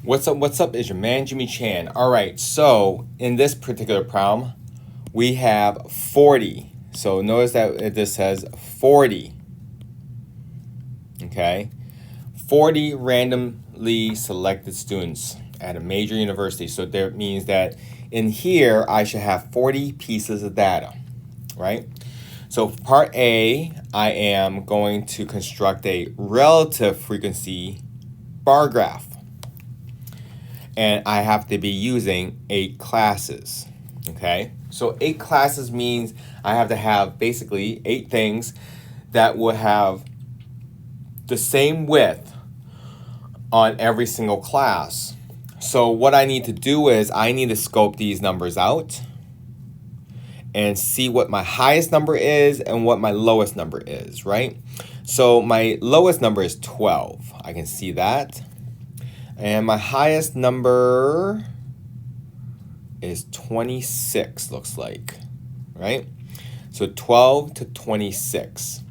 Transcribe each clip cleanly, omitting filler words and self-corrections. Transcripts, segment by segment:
What's up? Is your man Jimmy Chan. All right, so in this particular problem, we have 40. So notice that this says 40. Okay, 40 randomly selected students at a major university. So that means that in here, I should have 40 pieces of data, right? So for part A, I am going to construct a relative frequency bar graph. And I have to be using 8 classes, okay? So 8 classes means I have to have basically 8 things that will have the same width on every single class. So what I need to do is I need to scope these numbers out and see what my highest number is and what my lowest number is, right? So my lowest number is 12. I can see that. And my highest number is 26, looks like, right? So 12 to 26.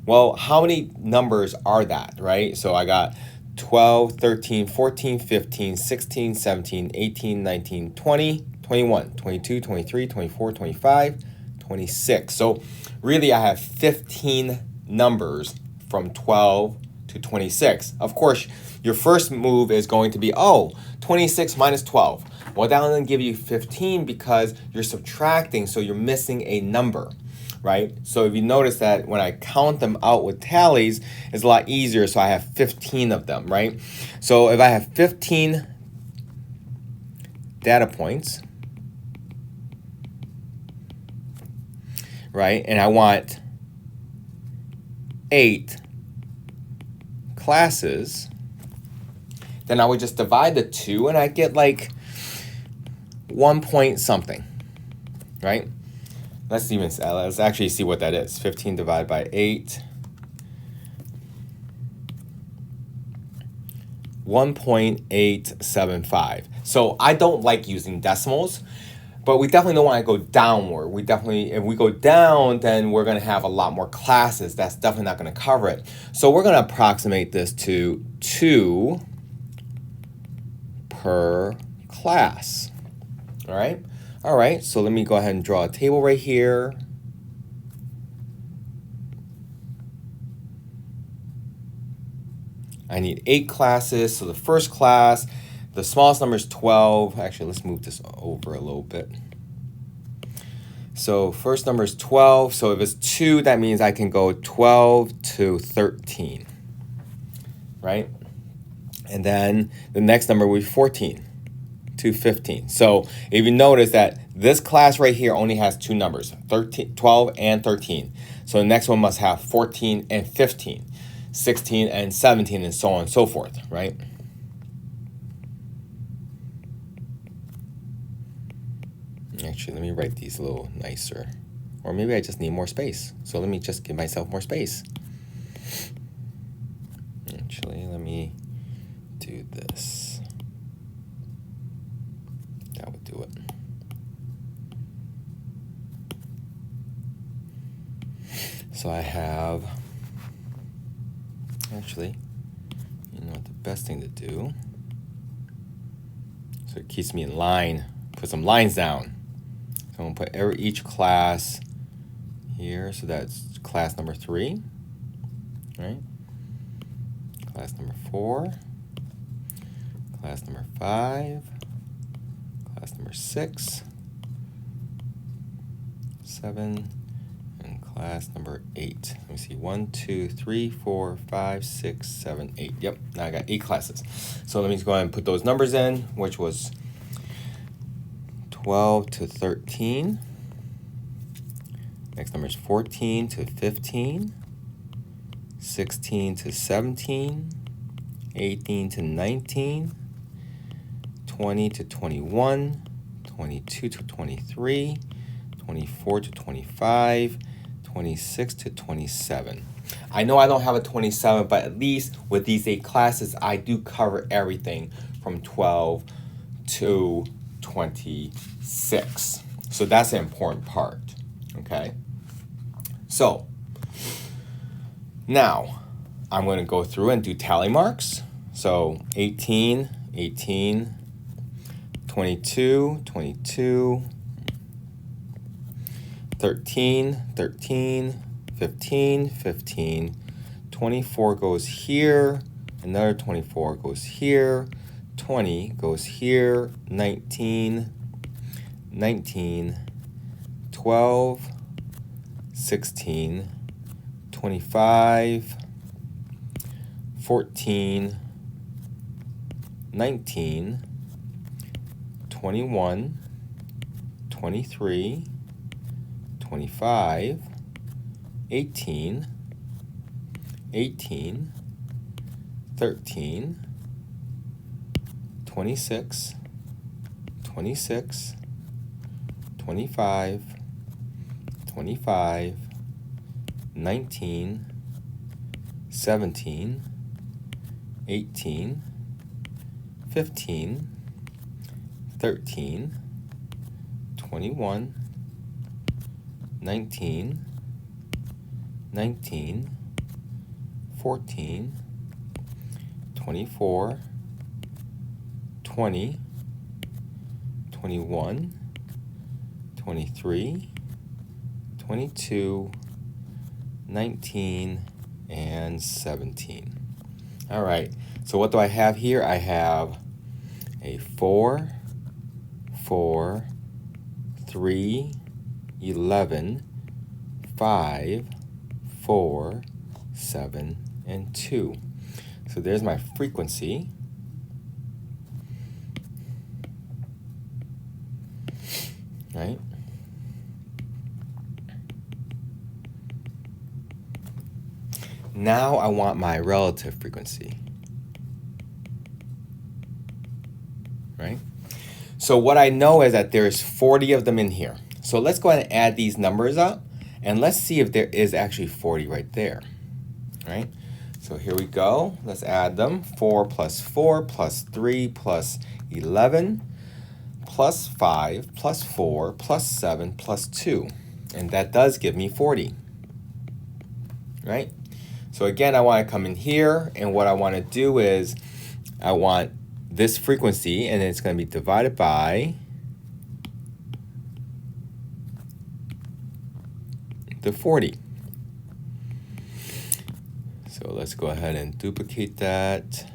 Well, how many numbers are that, right? So I got 12, 13, 14, 15, 16, 17, 18, 19, 20, 21, 22, 23, 24, 25, 26. So really I have 15 numbers from 12 to 26. Of course, your first move is going to be, 26 minus 12. Well, that will give you 15 because you're subtracting, so you're missing a number, right? So if you notice that when I count them out with tallies, it's a lot easier, so I have 15 of them, right? So if I have 15 data points, right, and I want 8 classes, then I would just divide the 2 and I get like 1 point something, right? Let's actually see what that is. 15 divided by 8. 1.875. So I don't like using decimals, but we definitely don't want to go downward. If we go down, then we're going to have a lot more classes. That's definitely not going to cover it. So we're going to approximate this to 2 per class. All right, so let me go ahead and draw a table right here. I need 8 classes. So the first class, the smallest number is 12. Actually, let's move this over a little bit. So first number is 12. So if it's 2, that means I can go 12 to 13, right? And then the next number will be 14 to 15. So if you notice that this class right here only has 2 numbers, 12 and 13. So the next one must have 14 and 15, 16 and 17, and so on and so forth, right? Actually, let me write these a little nicer. Or maybe I just need more space. So let me just give myself more space. Actually, let me do this. That would do it. So I have, actually, you know what the best thing to do? So it keeps me in line. Put some lines down. So I'm going to put each class here. So that's class number 3, right? Class number 4, class number 5, class number 6, 7, and class number 8. Let me see, 1, 2, 3, 4, 5, 6, 7, 8. Yep, now I got 8 classes. So let me just go ahead and put those numbers in, which was 12 to 13. Next number is 14 to 15, 16 to 17, 18 to 19, 20 to 21, 22 to 23, 24 to 25, 26 to 27. I know I don't have a 27, but at least with these 8 classes, I do cover everything from 12 to 26. So that's the important part, okay? So now I'm going to go through and do tally marks. So 18 18, 22, 22, 13, 13, 15, 15, 24 goes here, another 24 goes here, 20 goes here, 19, 19, 12, 16, 25, 14, 19, 21, 23, 25, 18, 18, 13, 26, 26, 25, 25, 19, 17, 18, 15, 13, 21, 19, 19, 14, 24, 20, 21, 23, 22, 19, and 17. All right, so what do I have here? I have a 4, 4, 3, 11, 5, 4, 7, and 2. So there's my frequency. Right? Now I want my relative frequency. Right? So what I know is that there's 40 of them in here. So let's go ahead and add these numbers up, and let's see if there is actually 40 right there. Right? So here we go. Let's add them. 4 plus 4 plus 3 plus 11 plus 5 plus 4 plus 7 plus 2. And that does give me 40. Right? So again, I want to come in here, and what I want to do is I want this frequency, and it's going to be divided by the 40. So let's go ahead and duplicate that.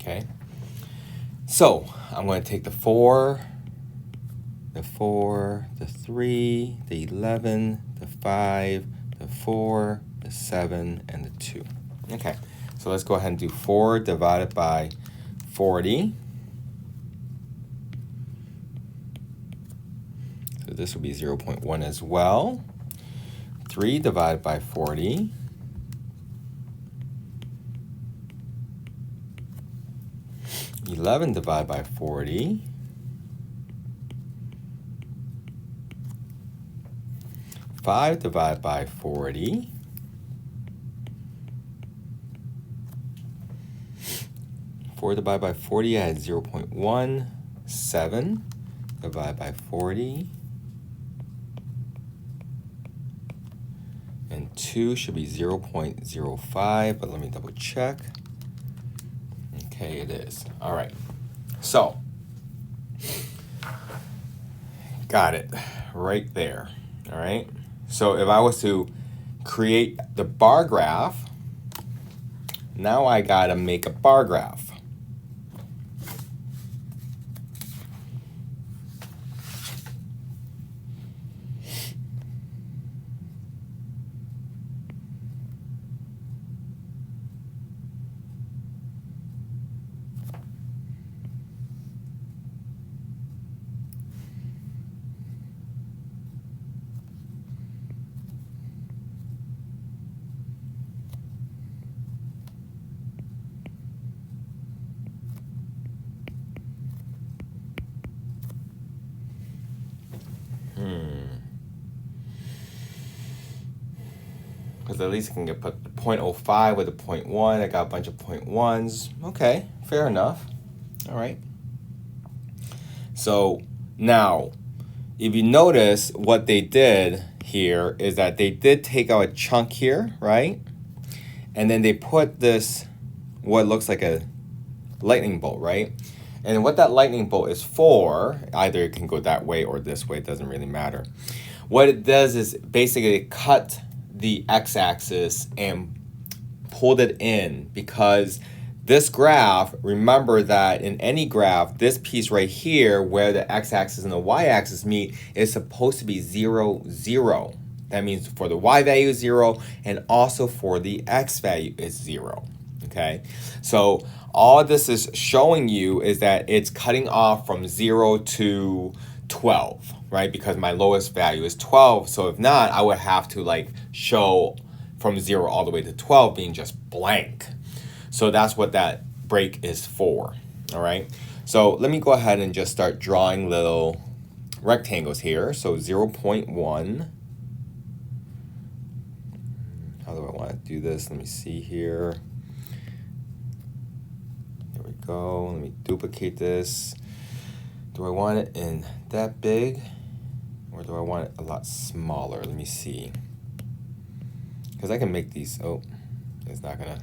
Okay, so I'm going to take the 4, the 4, the 3, the 11, the 5, the 4, the 7, and the 2. Okay, so let's go ahead and do 4 divided by 40. So this will be 0.1 as well. 3 divided by 40. 11 divided by 40. 5 divided by 40. 4 divided by 40, I had 0.1. 7 divided by 40. And 2 should be 0.05, but let me double check. Okay, it is. All right. So, got it right there. All right. So if I was to create the bar graph, now I got to make a bar graph. because at least I can get put the 0.05 with the 0.1. I got a bunch of 0.1s. Okay, fair enough. All right. So now, if you notice what they did here is that they did take out a chunk here, right? And then they put this, what looks like a lightning bolt, right? And what that lightning bolt is for, either it can go that way or this way, it doesn't really matter. What it does is basically cut the x-axis and pulled it in, because this graph, remember that in any graph, this piece right here where the x-axis and the y-axis meet is supposed to be 0, 0. That means for the y value is 0 and also for the x value is 0. Okay, so all this is showing you is that it's cutting off from 0 to 12, right? Because my lowest value is 12. So if not, I would have to like show from 0 all the way to 12 being just blank. So that's what that break is for, all right? So let me go ahead and just start drawing little rectangles here. So 0.1. How do I want to do this? Let me see here. There we go. Let me duplicate this. Do I want it in that big, or do I want it a lot smaller? Let me see. Because I can make these, oh, it's not gonna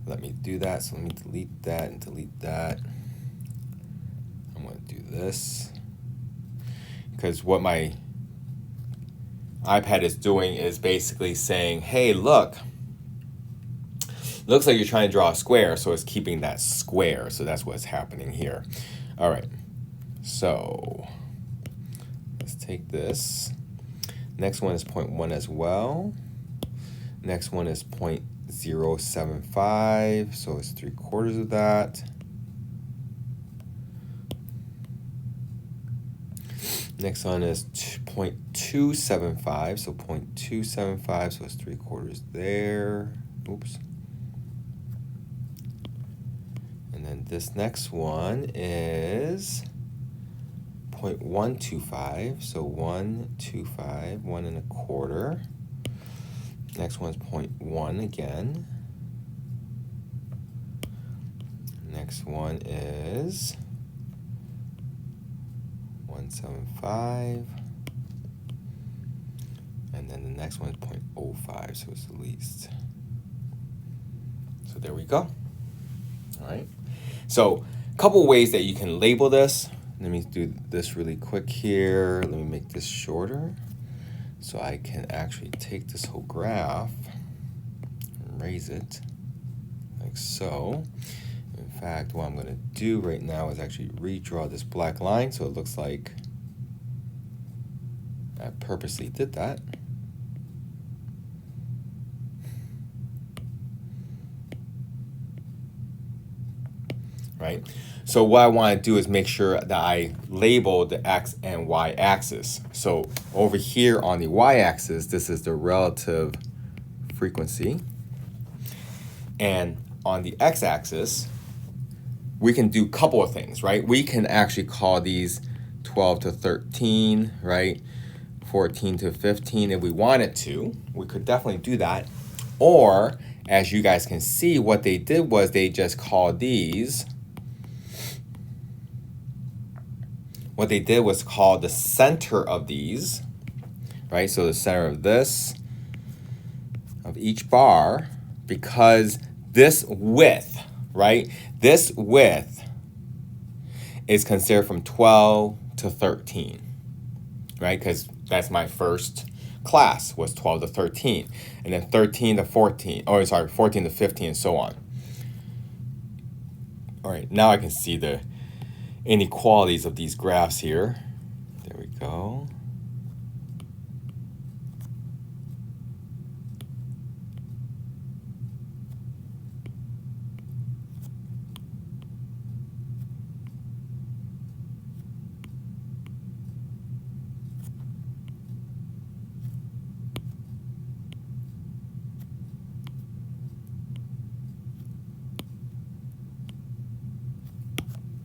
let me do that, so let me delete that and delete that. I'm gonna do this. Because what my iPad is doing is basically saying, hey, look, looks like you're trying to draw a square, so it's keeping that square. So that's what's happening here. All right, so let's take this. Next one is 0.1 as well. Next one is 0.075, so it's 3/4 of that. Next one is 0.275, so 0.275, so it's 3/4 there. Oops. And then this next one is 0.125, so 125, 1 1/4. Next one's 0.1 again. Next one is 175. And then the next one is 0.05, so it's the least. So there we go. All right. So a couple ways that you can label this. Let me do this really quick here. Let me make this shorter. So I can actually take this whole graph and raise it like so. In fact, what I'm going to do right now is actually redraw this black line so it looks like I purposely did that. Right? So what I want to do is make sure that I label the x and y axis. So over here on the y axis, this is the relative frequency. And on the x axis, we can do a couple of things, right? We can actually call these 12 to 13, right? 14 to 15 if we wanted to. We could definitely do that. Or, as you guys can see, what they did was they just called these. What they did was call the center of these, right? So the center of this, of each bar, because this width, right? This width is considered from 12 to 13, right? Because that's my first class was 12 to 13, and then 13 to 14, or sorry, 14 to 15, and so on. All right, now I can see the inequalities of these graphs here. There we go.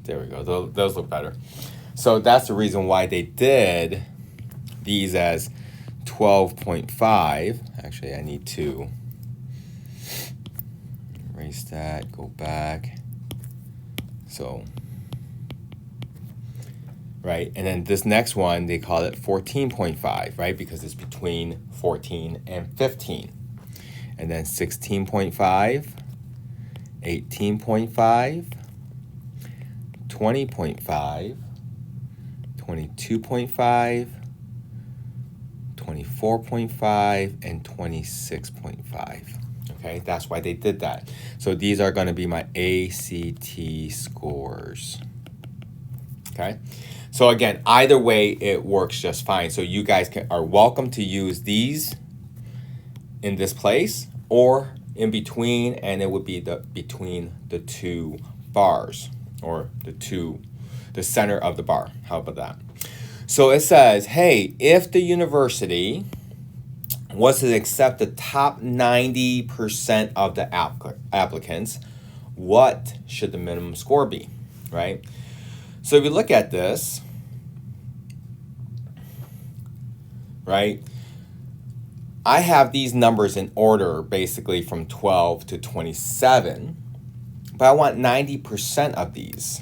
There we go. Those look better. So that's the reason why they did these as 12.5. Actually, I need to erase that, go back. So, right, and then this next one, they call it 14.5, right, because it's between 14 and 15. And then 16.5, 18.5, 20.5, 22.5, 24.5, and 26.5. Okay, that's why they did that. So these are going to be my ACT scores. Okay, so again, either way, it works just fine. So you guys are welcome to use these in this place or in between, and it would be between the two bars, or the center of the bar. How about that? So it says, hey, if the university was to accept the top 90% of the applicants, what should the minimum score be, right? So if you look at this, right, I have these numbers in order basically from 12 to 27, but I want 90% of these.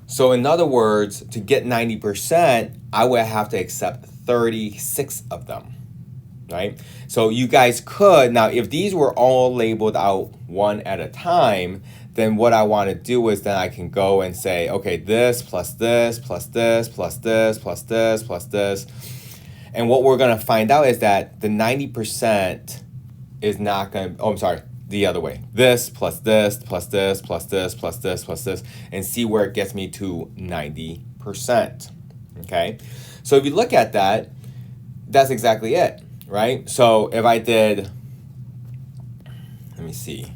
So in other words, to get 90%, I would have to accept 36 of them, right? So you guys could, now if these were all labeled out one at a time, then what I want to do is then I can go and say, okay, this plus this plus this plus this plus this plus this. And what we're going to find out is that the 90% is not going to, oh, I'm sorry, the other way. This plus this plus this plus this plus this plus this, and see where it gets me to 90%. Okay? So if you look at that, that's exactly it, right? So if I did, let me see.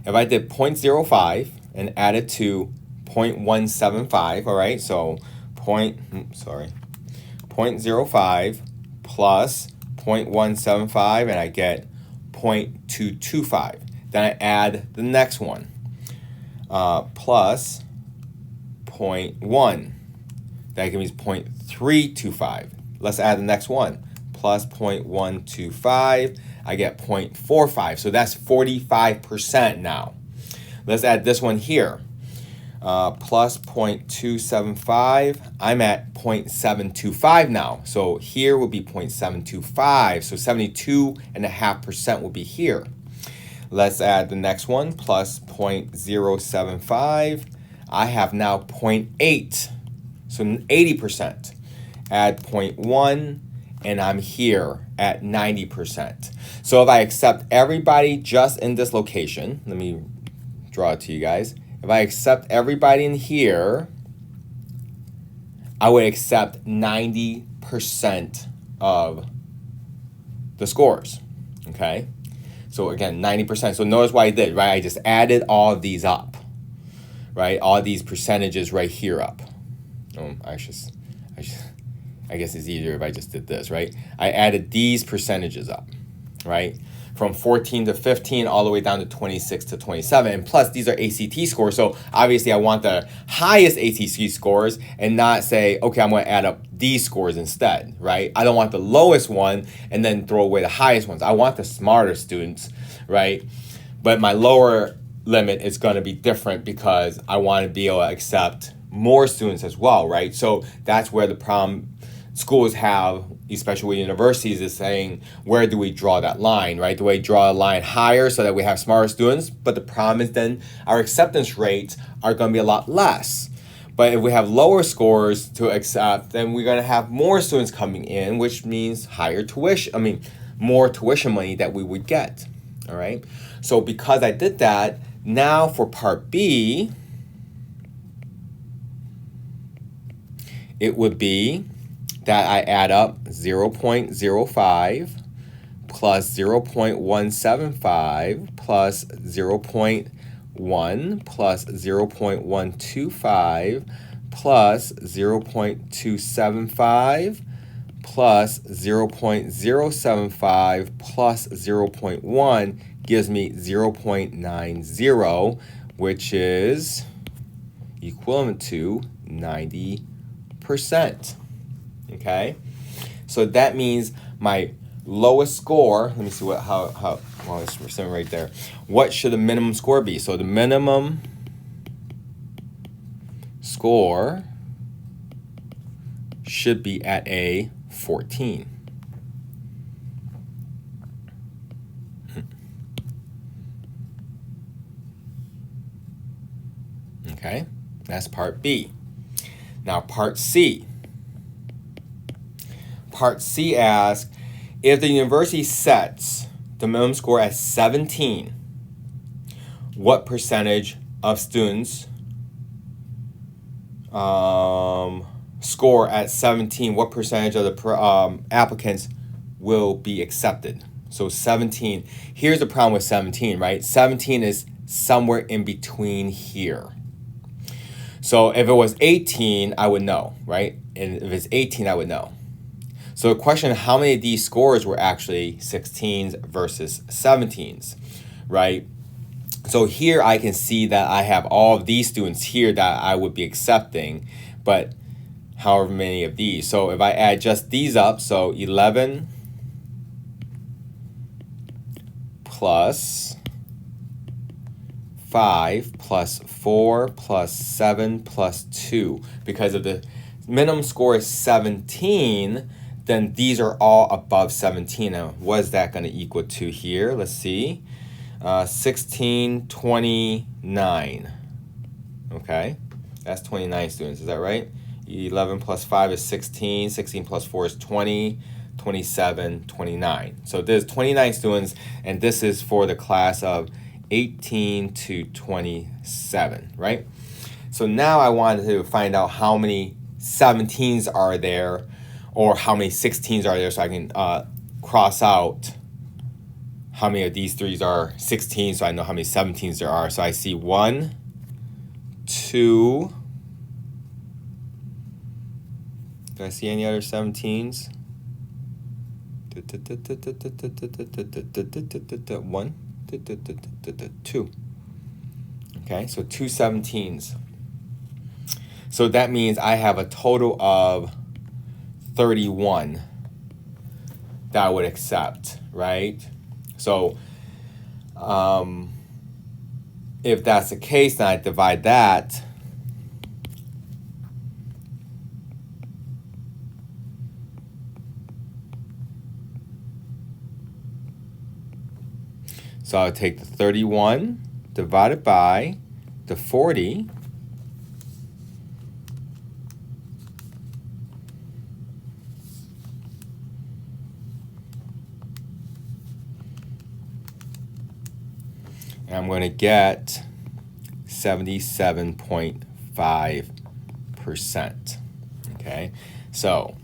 If I did 0.05 and added to 0.175, all right? So 0.05 plus 0.175, and I get 0.225. Then I add the next one, plus 0.1. That gives me 0.325. Let's add the next one, plus 0.125. I get 0.45. So that's 45% now. Let's add this one here, plus 0.275. I'm at 0.725 now. So here would be 0.725. So 72.5% will be here. Let's add the next one, plus 0.075. I have now 0.8. So 80%. Add 0.1, and I'm here at 90%. So if I accept everybody just in this location, let me draw it to you guys. If I accept everybody in here, I would accept 90% of the scores, okay? So again, 90%. So notice what I did, right? I just added all of these up, right? All these percentages right here up. I guess it's easier if I just did this, right? I added these percentages up, right? From 14 to 15 all the way down to 26 to 27. And plus, these are ACT scores. So obviously, I want the highest ACT scores and not say, okay, I'm going to add up these scores instead, right? I don't want the lowest one and then throw away the highest ones. I want the smarter students, right? But my lower limit is going to be different because I want to be able to accept more students as well, right? So that's where the problem schools have, especially with universities, is saying, where do we draw that line, right? Do we draw a line higher so that we have smarter students? But the problem is then our acceptance rates are going to be a lot less. But if we have lower scores to accept, then we're going to have more students coming in, which means higher tuition, more tuition money that we would get, all right? So because I did that, now for part B, it would be that I add up 0.05 plus 0.175 plus 0.1 plus 0.125 plus 0.275 plus 0.075 plus 0.1 gives me 0.90, which is equivalent to 90%. 1%. Okay? So that means my lowest score, let me see well, it's right there. What should the minimum score be? So the minimum score should be at a 14. Okay, that's part B. Now part C. Part C asks, if the university sets the minimum score at 17, what percentage of students score at 17, what percentage of the applicants will be accepted? So 17, here's the problem with 17, right? 17 is somewhere in between here. So if it was 18, I would know, right? And if it's 18, I would know. So the question, how many of these scores were actually 16s versus 17s, right? So here I can see that I have all of these students here that I would be accepting, but however many of these. So if I add just these up, so 11 plus 5 plus 4 plus 7 plus 2. Because if the minimum score is 17, then these are all above 17. Now, what is that going to equal to here? Let's see. 16, 29. Okay, that's 29 students. Is that right? 11 plus 5 is 16. 16 plus 4 is 20. 27, 29. So there's 29 students, and this is for the class of 18 to 27, right? So now I wanted to find out how many 17s are there or how many 16s are there, so I can cross out how many of these threes are 16, so I know how many 17s there are. So I see 1, 2. Do I see any other 17s? 1, 2. Okay, so 2 17s. So that means I have a total of 31 that I would accept, right? So if that's the case, then I divide that . So I'll take the 31 divided by the 40. And I'm going to get 77.5%. Okay, so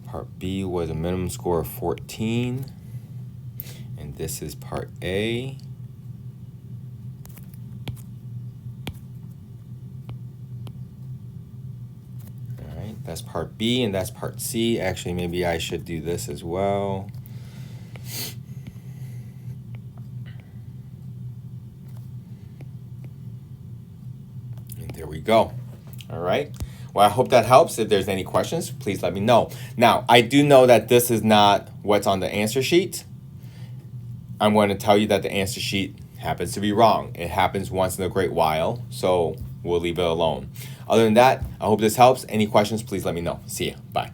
part B was a minimum score of 14, and this is part A. All right, that's part B, and that's part C. Actually, maybe I should do this as well. And there we go. All right. Well, I hope that helps. If there's any questions, please let me know. Now, I do know that this is not what's on the answer sheet. I'm going to tell you that the answer sheet happens to be wrong. It happens once in a great while, so we'll leave it alone. Other than that, I hope this helps. Any questions, please let me know. See ya. Bye.